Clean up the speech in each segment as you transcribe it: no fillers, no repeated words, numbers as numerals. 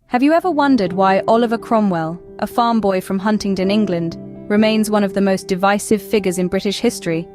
Have you ever wondered why Oliver Cromwell, a farm boy from Huntingdon, England, remains one of the most divisive figures in British history?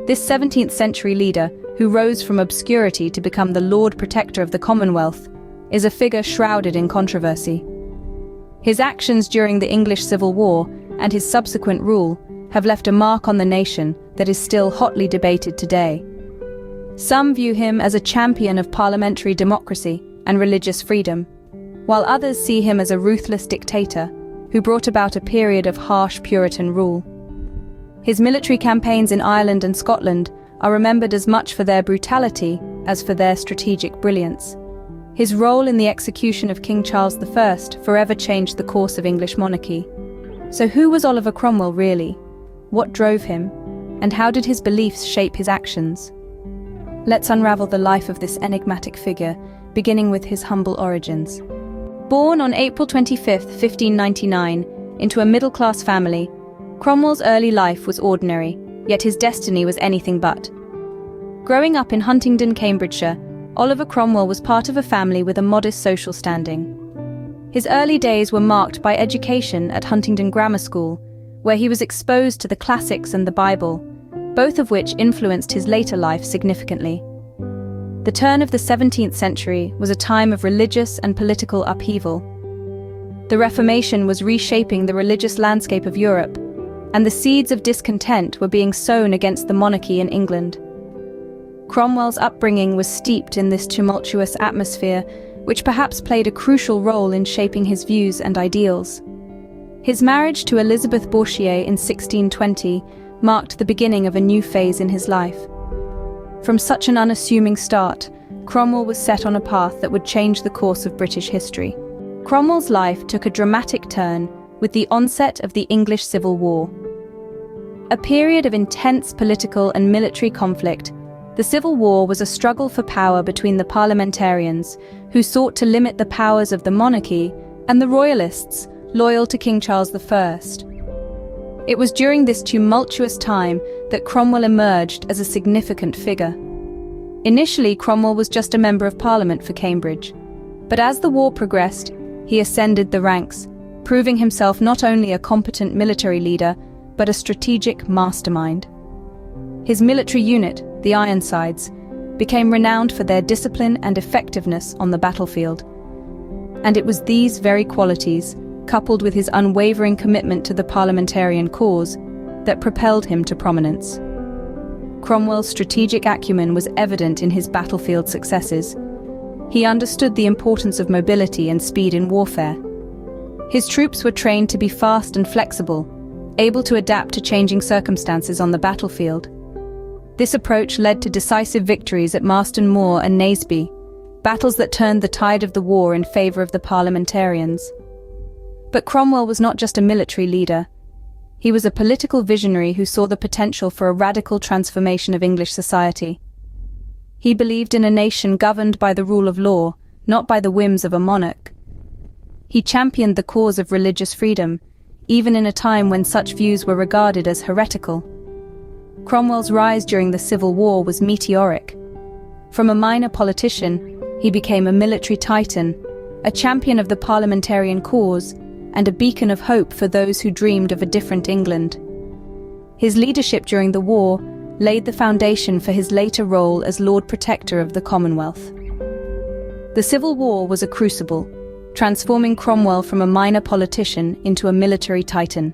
This 17th century leader, who rose from obscurity to become the Lord Protector of the Commonwealth, is a figure shrouded in controversy. His actions during the English Civil War and his subsequent rule have left a mark on the nation that is still hotly debated today. Some view him as a champion of parliamentary democracy and religious freedom, while others see him as a ruthless dictator who brought about a period of harsh Puritan rule. His military campaigns in Ireland and Scotland are remembered as much for their brutality as for their strategic brilliance. His role in the execution of King Charles I forever changed the course of English monarchy. So who was Oliver Cromwell really? What drove him? And how did his beliefs shape his actions? Let's unravel the life of this enigmatic figure, beginning with his humble origins. Born on April 25, 1599, into a middle-class family, Cromwell's early life was ordinary, yet his destiny was anything but. Growing up in Huntingdon, Cambridgeshire, Oliver Cromwell was part of a family with a modest social standing. His early days were marked by education at Huntingdon Grammar School, where he was exposed to the classics and the Bible, both of which influenced his later life significantly. The turn of the 17th century was a time of religious and political upheaval. The Reformation was reshaping the religious landscape of Europe, and the seeds of discontent were being sown against the monarchy in England. Cromwell's upbringing was steeped in this tumultuous atmosphere, which perhaps played a crucial role in shaping his views and ideals. His marriage to Elizabeth Bourchier in 1620 marked the beginning of a new phase in his life. From such an unassuming start, Cromwell was set on a path that would change the course of British history. Cromwell's life took a dramatic turn with the onset of the English Civil War. A period of intense political and military conflict, the Civil War was a struggle for power between the parliamentarians, who sought to limit the powers of the monarchy, and the royalists, loyal to King Charles I. It was during this tumultuous time that Cromwell emerged as a significant figure. Initially, Cromwell was just a member of Parliament for Cambridge, but as the war progressed, he ascended the ranks, proving himself not only a competent military leader, but a strategic mastermind. His military unit, the Ironsides, became renowned for their discipline and effectiveness on the battlefield. And it was these very qualities, coupled with his unwavering commitment to the parliamentarian cause, that propelled him to prominence. Cromwell's strategic acumen was evident in his battlefield successes. He understood the importance of mobility and speed in warfare. His troops were trained to be fast and flexible, able to adapt to changing circumstances on the battlefield. This approach led to decisive victories at Marston Moor and Naseby, battles that turned the tide of the war in favor of the parliamentarians. But Cromwell was not just a military leader. He was a political visionary who saw the potential for a radical transformation of English society. He believed in a nation governed by the rule of law, not by the whims of a monarch. He championed the cause of religious freedom, even in a time when such views were regarded as heretical. Cromwell's rise during the Civil War was meteoric. From a minor politician, he became a military titan, a champion of the parliamentarian cause, and a beacon of hope for those who dreamed of a different England. His leadership during the war laid the foundation for his later role as Lord Protector of the Commonwealth. The Civil War was a crucible, transforming Cromwell from a minor politician into a military titan.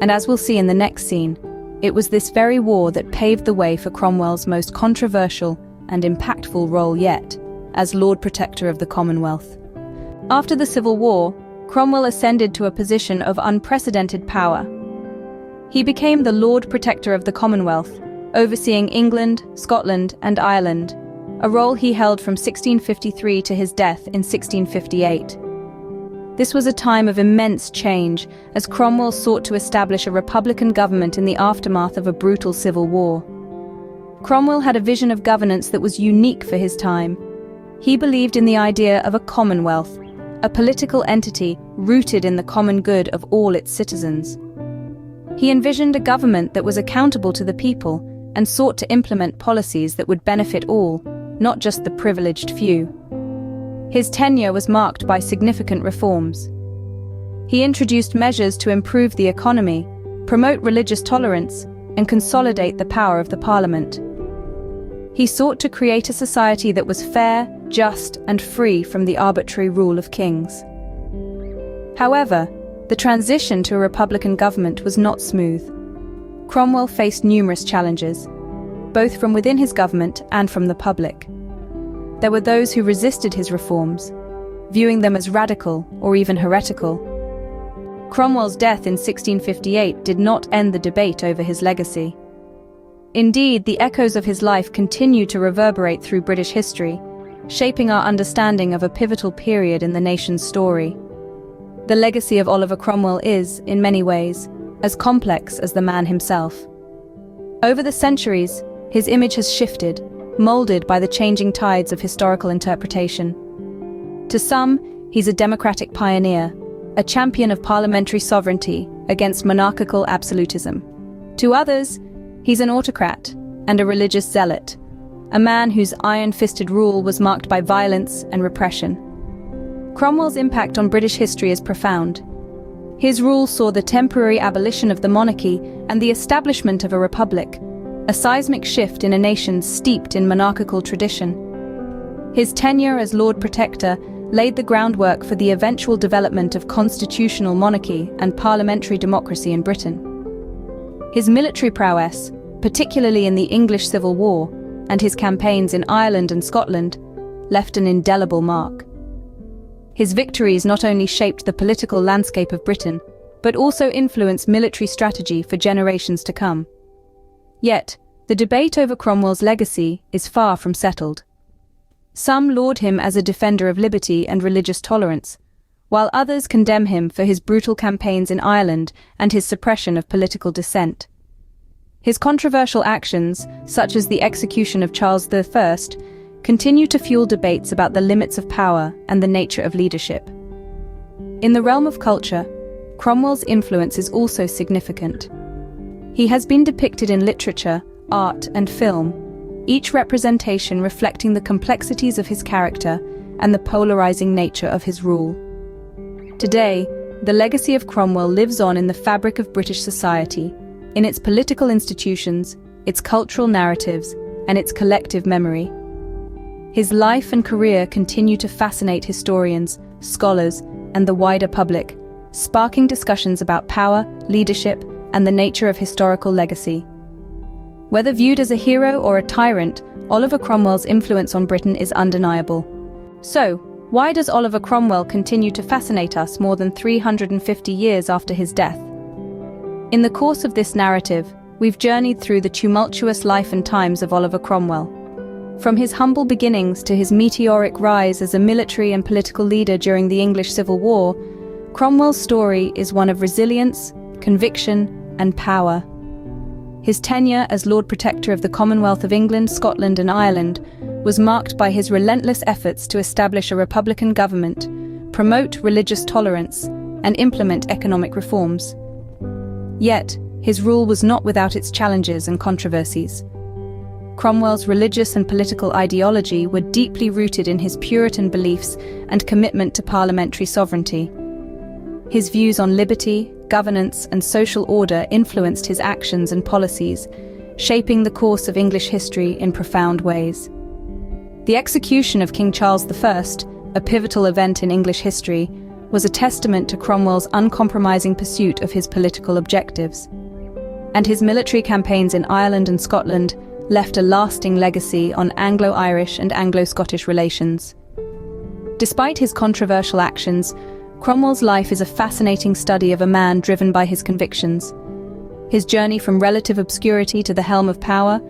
And as we'll see in the next scene, it was this very war that paved the way for Cromwell's most controversial and impactful role yet, as Lord Protector of the Commonwealth. After the Civil War, Cromwell ascended to a position of unprecedented power. He became the Lord Protector of the Commonwealth, overseeing England, Scotland, and Ireland, a role he held from 1653 to his death in 1658. This was a time of immense change, as Cromwell sought to establish a republican government in the aftermath of a brutal civil war. Cromwell had a vision of governance that was unique for his time. He believed in the idea of a commonwealth, a political entity rooted in the common good of all its citizens. He envisioned a government that was accountable to the people and sought to implement policies that would benefit all, not just the privileged few. His tenure was marked by significant reforms. He introduced measures to improve the economy, promote religious tolerance, and consolidate the power of the Parliament. He sought to create a society that was fair, just, and free from the arbitrary rule of kings. However, the transition to a republican government was not smooth. Cromwell faced numerous challenges, both from within his government and from the public. There were those who resisted his reforms, viewing them as radical or even heretical. Cromwell's death in 1658 did not end the debate over his legacy. Indeed, the echoes of his life continue to reverberate through British history, shaping our understanding of a pivotal period in the nation's story. The legacy of Oliver Cromwell is, in many ways, as complex as the man himself. Over the centuries, his image has shifted, molded by the changing tides of historical interpretation. To some, he's a democratic pioneer, a champion of parliamentary sovereignty against monarchical absolutism. To others, he's an autocrat and a religious zealot, a man whose iron-fisted rule was marked by violence and repression. Cromwell's impact on British history is profound. His rule saw the temporary abolition of the monarchy and the establishment of a republic, a seismic shift in a nation steeped in monarchical tradition. His tenure as Lord Protector laid the groundwork for the eventual development of constitutional monarchy and parliamentary democracy in Britain. His military prowess, particularly in the English Civil War, and his campaigns in Ireland and Scotland, left an indelible mark. His victories not only shaped the political landscape of Britain, but also influenced military strategy for generations to come. Yet, the debate over Cromwell's legacy is far from settled. Some laud him as a defender of liberty and religious tolerance, while others condemn him for his brutal campaigns in Ireland and his suppression of political dissent. His controversial actions, such as the execution of Charles I, continue to fuel debates about the limits of power and the nature of leadership. In the realm of culture, Cromwell's influence is also significant. He has been depicted in literature, art, and film, each representation reflecting the complexities of his character and the polarizing nature of his rule. Today, the legacy of Cromwell lives on in the fabric of British society, in its political institutions, its cultural narratives, and its collective memory. His life and career continue to fascinate historians, scholars, and the wider public, sparking discussions about power, leadership, and the nature of historical legacy. Whether viewed as a hero or a tyrant, Oliver Cromwell's influence on Britain is undeniable. So, why does Oliver Cromwell continue to fascinate us more than 350 years after his death? In the course of this narrative, we've journeyed through the tumultuous life and times of Oliver Cromwell. From his humble beginnings to his meteoric rise as a military and political leader during the English Civil War, Cromwell's story is one of resilience, conviction, and power. His tenure as Lord Protector of the Commonwealth of England, Scotland, and Ireland was marked by his relentless efforts to establish a republican government, promote religious tolerance, and implement economic reforms. Yet, his rule was not without its challenges and controversies. Cromwell's religious and political ideology were deeply rooted in his Puritan beliefs and commitment to parliamentary sovereignty. His views on liberty, governance, and social order influenced his actions and policies, shaping the course of English history in profound ways. The execution of King Charles I, a pivotal event in English history, was a testament to Cromwell's uncompromising pursuit of his political objectives. And his military campaigns in Ireland and Scotland left a lasting legacy on Anglo-Irish and Anglo-Scottish relations. Despite his controversial actions, Cromwell's life is a fascinating study of a man driven by his convictions. His journey from relative obscurity to the helm of power,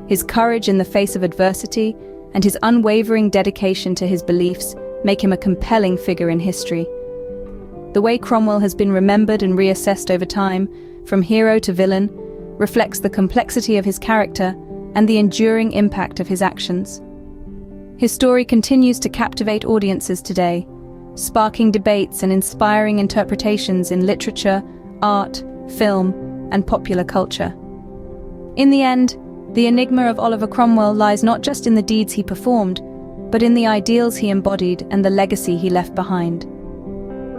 his courage in the face of adversity, and his unwavering dedication to his beliefs make him a compelling figure in history. The way Cromwell has been remembered and reassessed over time, from hero to villain, reflects the complexity of his character and the enduring impact of his actions. His story continues to captivate audiences today, sparking debates and inspiring interpretations in literature, art, film, and popular culture. In the end, the enigma of Oliver Cromwell lies not just in the deeds he performed, but in the ideals he embodied and the legacy he left behind.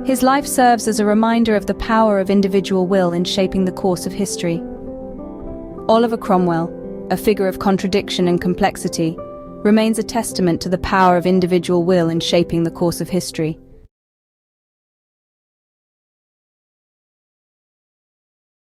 His life serves as a reminder of the power of individual will in shaping the course of history. Oliver Cromwell, a figure of contradiction and complexity, remains a testament to the power of individual will in shaping the course of history.